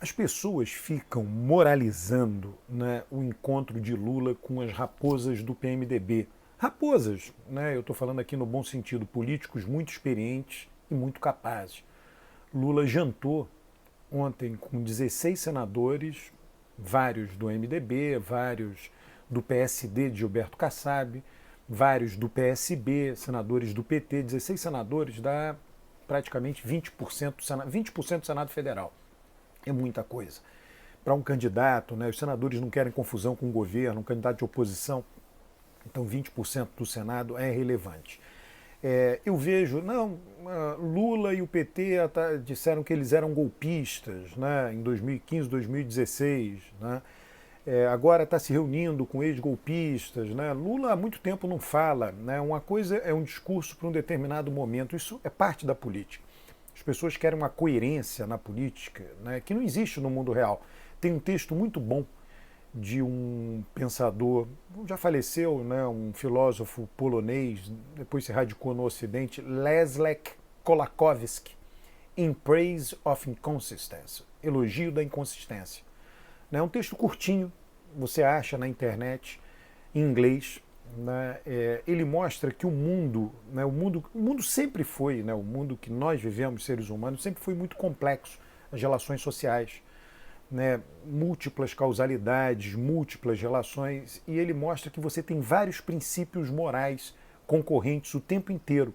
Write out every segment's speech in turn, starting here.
As pessoas ficam moralizando, né, o encontro de Lula com as raposas do PMDB. Raposas, né, eu estou falando aqui no bom sentido, políticos muito experientes e muito capazes. Lula jantou ontem com 16 senadores, vários do MDB, vários do PSD de Gilberto Kassab, vários do PSB, senadores do PT, 16 senadores dá praticamente 20% do Senado Federal. É muita coisa. Para um candidato, né, os senadores não querem confusão com o governo, um candidato de oposição, então 20% do Senado é relevante. Eu vejo, não, Lula e o PT disseram que eles eram golpistas, né, em 2015, 2016, né, agora está se reunindo com ex-golpistas, né, Lula há muito tempo não fala, né, uma coisa é um discurso para um determinado momento, isso é parte da política. As pessoas querem uma coerência na política, né, que não existe no mundo real. Tem um texto muito bom de um pensador, já faleceu, né, um filósofo polonês, depois se radicou no Ocidente, Leszek Kolakowski, In Praise of Inconsistency, Elogio da Inconsistência. É um texto curtinho, você acha na internet, em inglês. Né, ele mostra que o mundo, né, o mundo sempre foi, né, o mundo que nós vivemos, seres humanos, sempre foi muito complexo, as relações sociais, né, múltiplas causalidades, múltiplas relações, e ele mostra que você tem vários princípios morais concorrentes o tempo inteiro,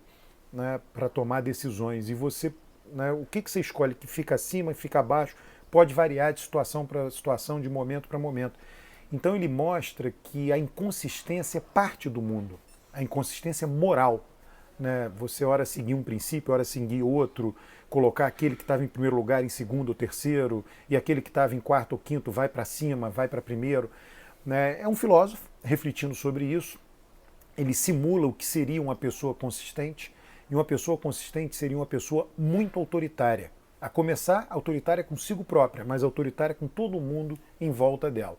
né, para tomar decisões, e você, né, o que você escolhe, que fica acima e fica abaixo, pode variar de situação para situação, de momento para momento. Então ele mostra que a inconsistência é parte do mundo, a inconsistência moral. Né? Você ora seguir um princípio, ora seguir outro, colocar aquele que estava em primeiro lugar em segundo ou terceiro, e aquele que estava em quarto ou quinto vai para cima, vai para primeiro. Né? É um filósofo refletindo sobre isso. Ele simula o que seria uma pessoa consistente, e uma pessoa consistente seria uma pessoa muito autoritária. A começar, autoritária consigo própria, mas autoritária com todo mundo em volta dela.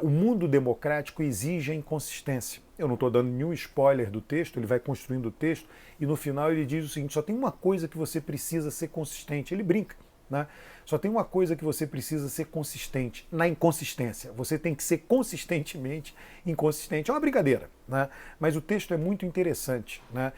O mundo democrático exige a inconsistência. Eu não estou dando nenhum spoiler do texto, ele vai construindo o texto e no final ele diz o seguinte: só tem uma coisa que você precisa ser consistente. Ele brinca, né? Só tem uma coisa que você precisa ser consistente, na inconsistência. Você tem que ser consistentemente inconsistente. É uma brincadeira, né? Mas o texto é muito interessante, né?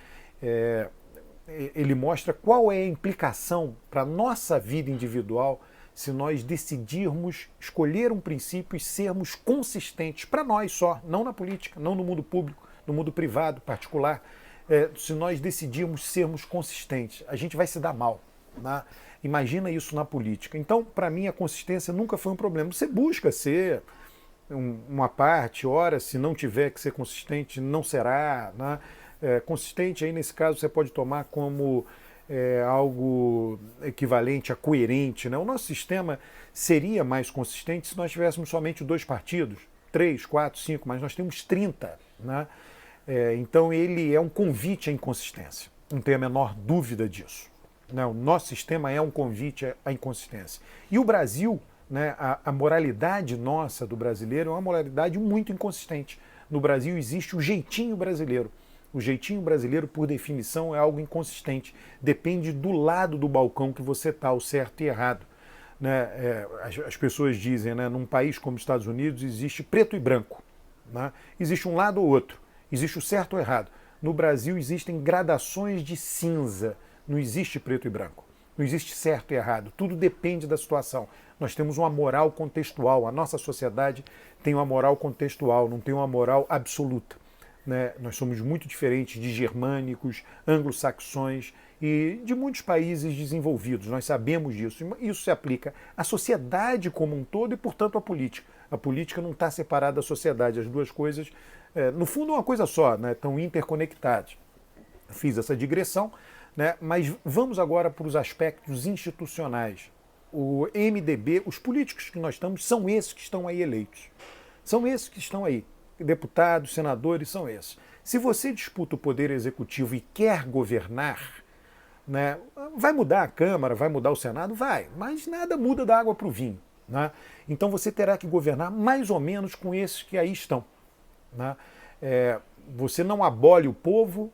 Ele mostra qual é a implicação para a nossa vida individual se nós decidirmos escolher um princípio e sermos consistentes para nós só, não na política, não no mundo público, no mundo privado, particular. Se nós decidirmos sermos consistentes, a gente vai se dar mal. Né? Imagina isso na política. Então, para mim, a consistência nunca foi um problema. Você busca ser uma parte, ora, se não tiver que ser consistente, não será. Né? Consistente, aí nesse caso, você pode tomar como algo equivalente a coerente. Né? O nosso sistema seria mais consistente se nós tivéssemos somente 2 partidos, 3, 4, 5, mas nós temos 30. Né? Então ele é um convite à inconsistência, não tenho a menor dúvida disso. Né? O nosso sistema é um convite à inconsistência. E o Brasil, né, a moralidade nossa do brasileiro é uma moralidade muito inconsistente. No Brasil existe o jeitinho brasileiro. O jeitinho brasileiro, por definição, é algo inconsistente. Depende do lado do balcão que você está, o certo e errado. Né? As pessoas dizem, né, num país como os Estados Unidos existe preto e branco. Né? Existe um lado ou outro. Existe o certo ou errado. No Brasil existem gradações de cinza. Não existe preto e branco. Não existe certo e errado. Tudo depende da situação. Nós temos uma moral contextual. A nossa sociedade tem uma moral contextual, não tem uma moral absoluta. Né? Nós somos muito diferentes de germânicos, anglo-saxões e de muitos países desenvolvidos. Nós sabemos disso. Isso se aplica à sociedade como um todo e, portanto, à política. A política não está separada da sociedade. As duas coisas, no fundo, é uma coisa só, né? Estão interconectadas. Fiz essa digressão, né? Mas vamos agora para os aspectos institucionais. O MDB, os políticos que nós estamos, são esses que estão aí eleitos. São esses que estão aí. Deputados, senadores, são esses. Se você disputa o poder executivo e quer governar, né, vai mudar a Câmara, vai mudar o Senado? Vai, mas nada muda da água para o vinho. Né? Então você terá que governar mais ou menos com esses que aí estão. Né? Você não abole o povo,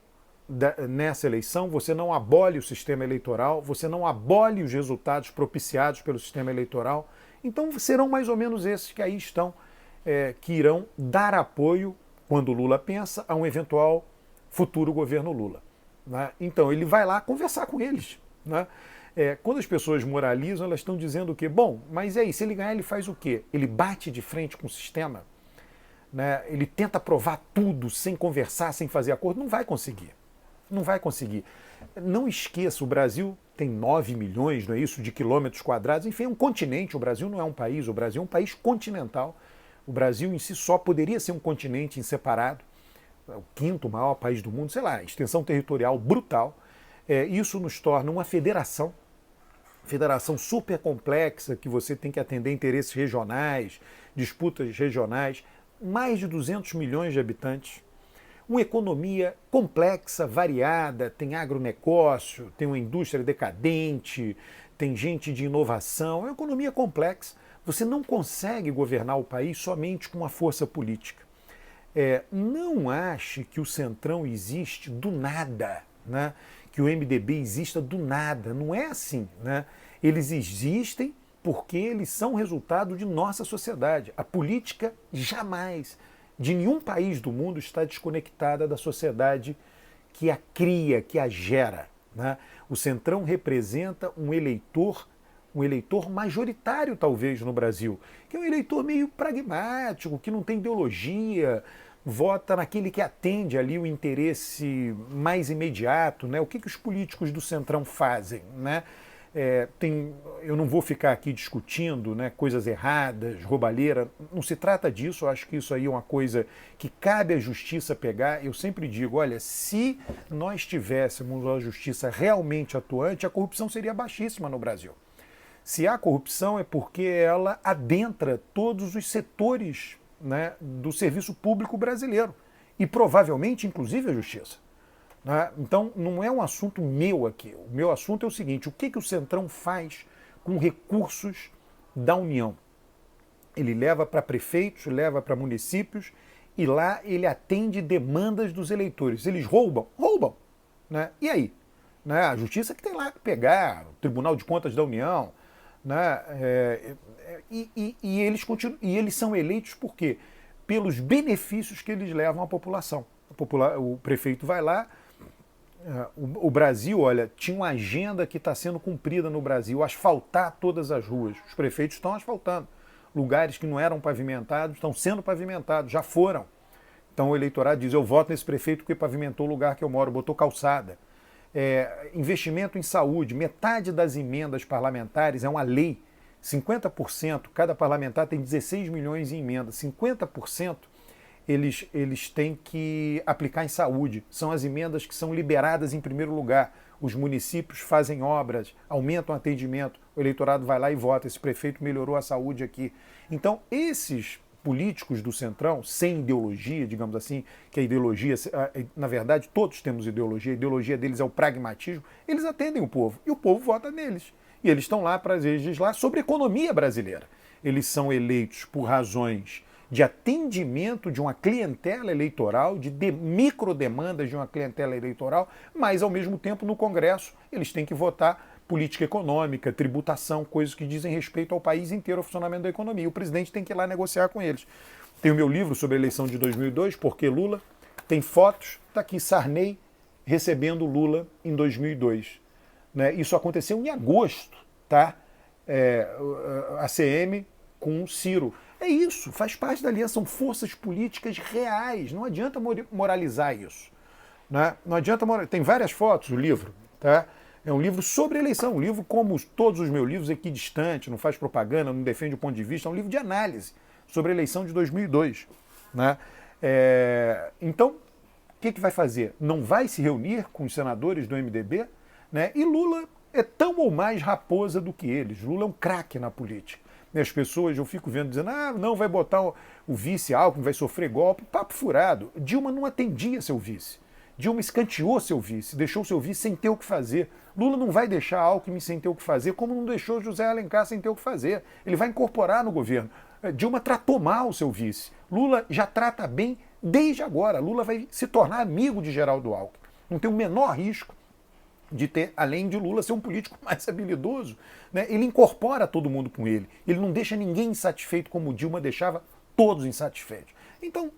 nessa eleição, você não abole o sistema eleitoral, você não abole os resultados propiciados pelo sistema eleitoral. Então serão mais ou menos esses que aí estão, que irão dar apoio, quando o Lula pensa, a um eventual futuro governo Lula. Né? Então ele vai lá conversar com eles. Né? Quando as pessoas moralizam, elas estão dizendo o quê? Bom, mas aí, se ele ganhar, ele faz o quê? Ele bate de frente com o sistema? Né? Ele tenta provar tudo sem conversar, sem fazer acordo? Não vai conseguir. Não vai conseguir. Não esqueça, o Brasil tem 9 milhões, não é isso, de quilômetros quadrados. Enfim, é um continente. O Brasil não é um país. O Brasil é um país continental. O Brasil em si só poderia ser um continente em separado. O quinto maior país do mundo, sei lá, extensão territorial brutal. Isso nos torna uma federação super complexa, que você tem que atender interesses regionais, disputas regionais, mais de 200 milhões de habitantes, uma economia complexa, variada, tem agronegócio, tem uma indústria decadente, tem gente de inovação, é uma economia complexa. Você não consegue governar o país somente com a força política. Não ache que o Centrão existe do nada, né? Que o MDB exista do nada. Não é assim. Né? Eles existem porque eles são resultado de nossa sociedade. A política jamais, de nenhum país do mundo, está desconectada da sociedade que a cria, que a gera. Né? O Centrão representa um eleitor majoritário, talvez, no Brasil, que é um eleitor meio pragmático, que não tem ideologia, vota naquele que atende ali o interesse mais imediato. Né? O que os políticos do Centrão fazem? Né? Eu não vou ficar aqui discutindo, né, coisas erradas, roubalheira, não se trata disso. Eu acho que isso aí é uma coisa que cabe à justiça pegar. Eu sempre digo, olha, se nós tivéssemos uma justiça realmente atuante, a corrupção seria baixíssima no Brasil. Se há corrupção é porque ela adentra todos os setores, né, do serviço público brasileiro e provavelmente, inclusive, a justiça. Né? Então, não é um assunto meu aqui. O meu assunto é o seguinte: o que o Centrão faz com recursos da União? Ele leva para prefeitos, leva para municípios e lá ele atende demandas dos eleitores. Eles roubam? Roubam. Né? E aí? Né? A justiça que tem lá que pegar, o Tribunal de Contas da União. Né? E eles são eleitos por quê? Pelos benefícios que eles levam à população. O prefeito vai lá. O Brasil, olha, tinha uma agenda que está sendo cumprida no Brasil: asfaltar todas as ruas. Os prefeitos estão asfaltando. Lugares que não eram pavimentados estão sendo pavimentados, já foram. Então o eleitorado diz: eu voto nesse prefeito porque pavimentou o lugar que eu moro, botou calçada. Investimento em saúde, metade das emendas parlamentares é uma lei. 50%, cada parlamentar tem 16 milhões em emendas, 50% eles têm que aplicar em saúde. São as emendas que são liberadas em primeiro lugar. Os municípios fazem obras, aumentam o atendimento, o eleitorado vai lá e vota: esse prefeito melhorou a saúde aqui. Então, esses políticos do Centrão, sem ideologia, digamos assim, que a ideologia, na verdade, todos temos ideologia, a ideologia deles é o pragmatismo, eles atendem o povo e o povo vota neles. E eles estão lá para legislar sobre a economia brasileira. Eles são eleitos por razões de atendimento de uma clientela eleitoral, de microdemandas de uma clientela eleitoral, mas, ao mesmo tempo, no Congresso, eles têm que votar política econômica, tributação, coisas que dizem respeito ao país inteiro, ao funcionamento da economia. O presidente tem que ir lá negociar com eles. Tem o meu livro sobre a eleição de 2002, Por que Lula? Tem fotos, está aqui Sarney recebendo Lula em 2002. Né? Isso aconteceu em agosto, tá? A CM com Ciro. É isso, faz parte da aliança, são forças políticas reais, não adianta moralizar isso. Né? Não adianta tem várias fotos, o livro, tá? É um livro sobre eleição, um livro como todos os meus livros, equidistante, não faz propaganda, não defende o ponto de vista, é um livro de análise sobre a eleição de 2002. Né? Então, o que vai fazer? Não vai se reunir com os senadores do MDB? Né? E Lula é tão ou mais raposa do que eles. Lula é um craque na política. E as pessoas, eu fico vendo, dizendo: não, vai botar o vice Alckmin, vai sofrer golpe. Papo furado. Dilma não atendia seu vice. Dilma escanteou seu vice, deixou seu vice sem ter o que fazer. Lula não vai deixar Alckmin sem ter o que fazer, como não deixou José Alencar sem ter o que fazer. Ele vai incorporar no governo. Dilma tratou mal o seu vice. Lula já trata bem desde agora. Lula vai se tornar amigo de Geraldo Alckmin. não tem o menor risco de ter, além de Lula ser um político mais habilidoso, né? Ele incorpora todo mundo com ele. Ele não deixa ninguém insatisfeito como Dilma deixava todos insatisfeitos. Então,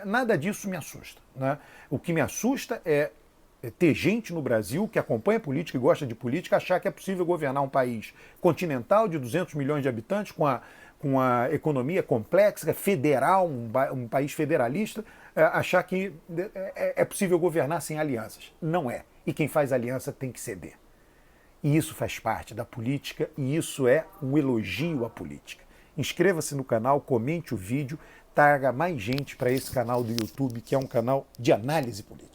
nada disso me assusta, né? O que me assusta é ter gente no Brasil que acompanha política e gosta de política achar que é possível governar um país continental de 200 milhões de habitantes com a economia complexa, federal, um país federalista, achar que é possível governar sem alianças. Não é. E quem faz aliança tem que ceder. E isso faz parte da política e isso é um elogio à política. Inscreva-se no canal, comente o vídeo, traga mais gente para esse canal do YouTube, que é um canal de análise política.